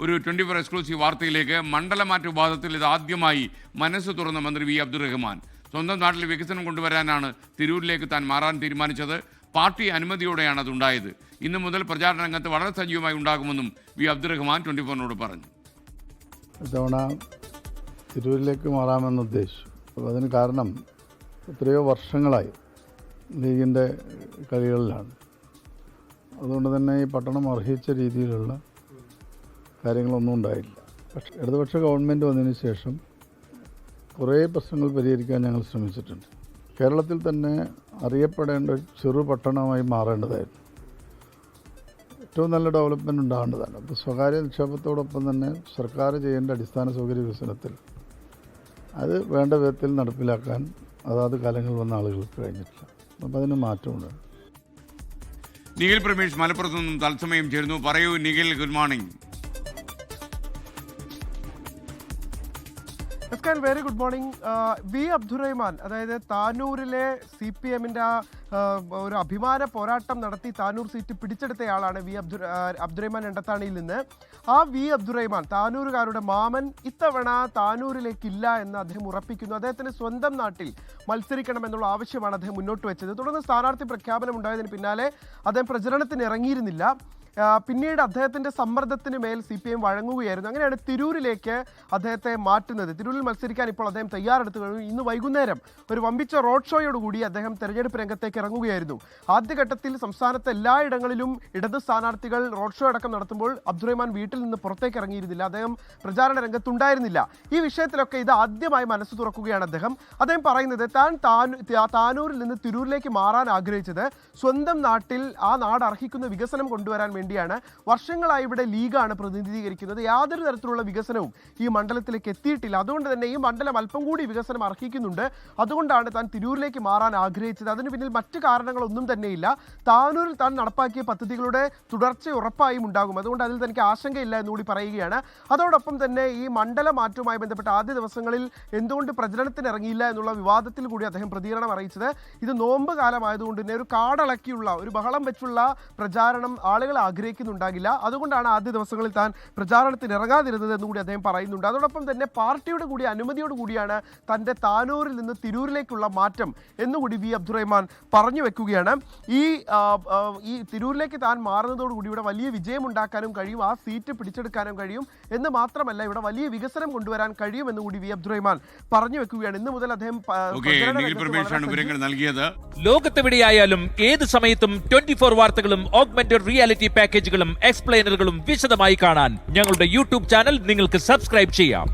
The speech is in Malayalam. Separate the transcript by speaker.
Speaker 1: ഒരു 24 എക്സ്ക്ലൂസീവ് വാർത്തയിലേക്ക്. മണ്ഡലമാറ്റ വിവാദത്തിൽ ഇത് ആദ്യമായി മനസ്സ് തുറന്ന മന്ത്രി വി അബ്ദുറഹ്മാൻ. സ്വന്തം നാട്ടിൽ വികസനം കൊണ്ടുവരാനാണ് തിരൂരിലേക്ക് താൻ മാറാൻ തീരുമാനിച്ചത്. പാർട്ടി അനുമതിയോടെയാണ് അതുണ്ടായത്. ഇന്നു മുതൽ പ്രചാരണ രംഗത്ത് വളരെ സജീവമായി ഉണ്ടാകുമെന്നും വി അബ്ദുറഹ്മാൻ 24നോട് പറഞ്ഞു.
Speaker 2: ഇത്തവണ തിരൂരിലേക്ക് മാറാമെന്ന് ഉദ്ദേശിച്ചു. അപ്പോൾ അതിന് കാരണം എത്രയോ വർഷങ്ങളായി ലീഗിൻ്റെ കളികളിലാണ്. അതുകൊണ്ട് തന്നെ ഈ പട്ടണം അർഹിച്ച രീതിയിലുള്ള കാര്യങ്ങളൊന്നും ഉണ്ടായില്ല. പക്ഷേ ഇടതുപക്ഷ ഗവൺമെൻറ് വന്നതിന് ശേഷം കുറേ പ്രശ്നങ്ങൾ പരിഹരിക്കാൻ ഞങ്ങൾ ശ്രമിച്ചിട്ടുണ്ട്. കേരളത്തിൽ തന്നെ അറിയപ്പെടേണ്ട ഒരു ചെറു പട്ടണമായി മാറേണ്ടതായിരുന്നു. ഏറ്റവും നല്ല ഡെവലപ്മെൻറ്റ് ഉണ്ടാകേണ്ടതാണ്. അപ്പോൾ സ്വകാര്യ നിക്ഷേപത്തോടൊപ്പം തന്നെ സർക്കാർ ചെയ്യേണ്ട അടിസ്ഥാന സൗകര്യ വികസനത്തിൽ അത് വേണ്ട വിധത്തിൽ നടപ്പിലാക്കാൻ അതാത് കാലങ്ങൾ വന്ന ആളുകൾക്ക് കഴിഞ്ഞിട്ടില്ല. അപ്പോൾ അതിന് മാറ്റമുണ്ട്.
Speaker 1: നിഖിൽ പ്രമേഷ് മലപ്പുറത്തു നിന്നും തത്സമയം ചേരുന്നു. പറയൂ Nikhil, good morning.
Speaker 3: Very good morning. V Abdurahman, അതായത് താനൂരിലെ CPM-ന്റെ ഒരു അഭിമാന പോരാട്ടം നടത്തി താനൂർ സീറ്റ് പിടിച്ചെടുത്തയാളാണ് വി അബ്ദുറഹ്മാൻ എണ്ടത്താണിയിൽ നിന്ന്. ആ വി അബ്ദുറഹ്മാൻ, താനൂരുകാരുടെ മാമൻ, ഇത്തവണ താനൂരിലേക്കില്ല എന്ന് അദ്ദേഹം ഉറപ്പിക്കുന്നു. അദ്ദേഹത്തിന് സ്വന്തം നാട്ടിൽ മത്സരിക്കണമെന്നുള്ള ആവശ്യമാണ് അദ്ദേഹം മുന്നോട്ട് വെച്ചത്. തുടർന്ന് സ്ഥാനാർത്ഥി പ്രഖ്യാപനം ഉണ്ടായതിന് പിന്നാലെ അദ്ദേഹം പ്രചരണത്തിന് ഇറങ്ങിയിരുന്നില്ല. പിന്നീട് അദ്ദേഹത്തിൻ്റെ സമ്മർദ്ദത്തിന് മേൽ CPM വഴങ്ങുകയായിരുന്നു. അങ്ങനെയാണ് തിരൂരിലേക്ക് അദ്ദേഹത്തെ മാറ്റുന്നത്. തിരൂരിൽ മത്സരിക്കാൻ ഇപ്പോൾ അദ്ദേഹം തയ്യാറെടുത്തു കഴിഞ്ഞു. ഇന്ന് വൈകുന്നേരം ഒരു വമ്പിച്ച റോഡ് ഷോയോടുകൂടി അദ്ദേഹം തെരഞ്ഞെടുപ്പ് രംഗത്തേക്ക് ഇറങ്ങുകയായിരുന്നു. ആദ്യഘട്ടത്തിൽ സംസ്ഥാനത്തെ എല്ലായിടങ്ങളിലും ഇടത് സ്ഥാനാർത്ഥികൾ റോഡ് ഷോ അടക്കം നടത്തുമ്പോൾ അബ്ദുറഹ്മാൻ വീട്ടിൽ നിന്ന് പുറത്തേക്ക് ഇറങ്ങിയിരുന്നില്ല. അദ്ദേഹം പ്രചാരണ രംഗത്തുണ്ടായിരുന്നില്ല. ഈ വിഷയത്തിലൊക്കെ ഇത് ആദ്യമായി മനസ്സ് തുറക്കുകയാണ് അദ്ദേഹം. പറയുന്നത് താനൂരിൽ നിന്ന് തിരൂരിലേക്ക് മാറാൻ ആഗ്രഹിച്ചത് സ്വന്തം നാട്ടിൽ ആ നാട് അർഹിക്കുന്ന വികസനം കൊണ്ടുവരാൻ വേണ്ടിയാണ്. വർഷങ്ങളായി ഇവിടെ ലീഗാണ് പ്രതിനിധീകരിക്കുന്നത്. യാതൊരു തരത്തിലുള്ള വികസനവും ഈ മണ്ഡലത്തിലേക്ക് എത്തിയിട്ടില്ല. അതുകൊണ്ട് തന്നെ ഈ മണ്ഡലം അല്പം കൂടി വികസനം അർഹിക്കുന്നുണ്ട്. അതുകൊണ്ടാണ് താൻ തിരൂരിലേക്ക് മാറാൻ ആഗ്രഹിച്ചത്. അതിന് പിന്നിൽ മറ്റു കാരണങ്ങളൊന്നും തന്നെയില്ല. താനൂരിൽ താൻ നടപ്പാക്കിയ പദ്ധതികളുടെ തുടർച്ച ഉറപ്പായും ഉണ്ടാകും. അതുകൊണ്ട് അതിൽ തനിക്ക് ആശങ്കയില്ല എന്നുകൂടി പറയുകയാണ്. അതോടൊപ്പം തന്നെ ഈ മണ്ഡല മാറ്റവുമായി ബന്ധപ്പെട്ട ആദ്യ ദിവസങ്ങളിൽ എന്തുകൊണ്ട് പ്രചരണത്തിന് ഇറങ്ങിയില്ല എന്നുള്ള വിവാദത്തിൽ കൂടി അദ്ദേഹം പ്രതികരണം അറിയിച്ചത് ഇത് നോമ്പ് കാലമായതുകൊണ്ട് തന്നെ ഒരു കാടളക്കിയുള്ള ഒരു ബഹളം വെച്ചുള്ള പ്രചാരണം ആളുകൾ ആഗ്രഹിക്കുന്നുണ്ടാകില്ല. അതുകൊണ്ടാണ് ആദ്യ ദിവസങ്ങളിൽ താൻ പ്രചാരണത്തിന് ഇറങ്ങാതിരുന്നത് എന്നുകൂടി അദ്ദേഹം പറയുന്നുണ്ട്. അതോടൊപ്പം തന്നെ പാർട്ടിയുടെ കൂടി അനുമതിയോട് കൂടിയാണ് തൻ്റെ താനൂരിൽ നിന്ന് തിരൂരിലേക്കുള്ള മാറ്റം എന്നുകൂടി വി അബ്ദുറഹ്മാൻ പറഞ്ഞു വെക്കുകയാണ്. ഈ തിരൂരിലേക്ക് താൻ മാറുന്നതോടുകൂടി ഇവിടെ വലിയ വിജയമുണ്ടാക്കാനും കഴിയും, ആ സീറ്റ് പിടിച്ചെടുക്കാനും കഴിയും എന്ന് മാത്രമല്ല ഇവിടെ വലിയ വികസനം കൊണ്ടുവരാൻ കഴിയുമെന്നുകൂടി വി അബ്ദുറഹ്മാൻ പറഞ്ഞു വെക്കുകയാണ്. ഇന്ന് മുതൽ അദ്ദേഹം
Speaker 4: ലോകത്തെവിടെയായാലും ഏത് സമയത്തും 24 വാർത്തകളും ഓഗ്മെന്റഡ് റിയാലിറ്റി പാക്കേജുകളും എക്സ്പ്ലെയിനറുകളും വിശദമായി കാണാൻ ഞങ്ങളുടെ YouTube ചാനൽ നിങ്ങൾക്ക് സബ്സ്ക്രൈബ് ചെയ്യാം.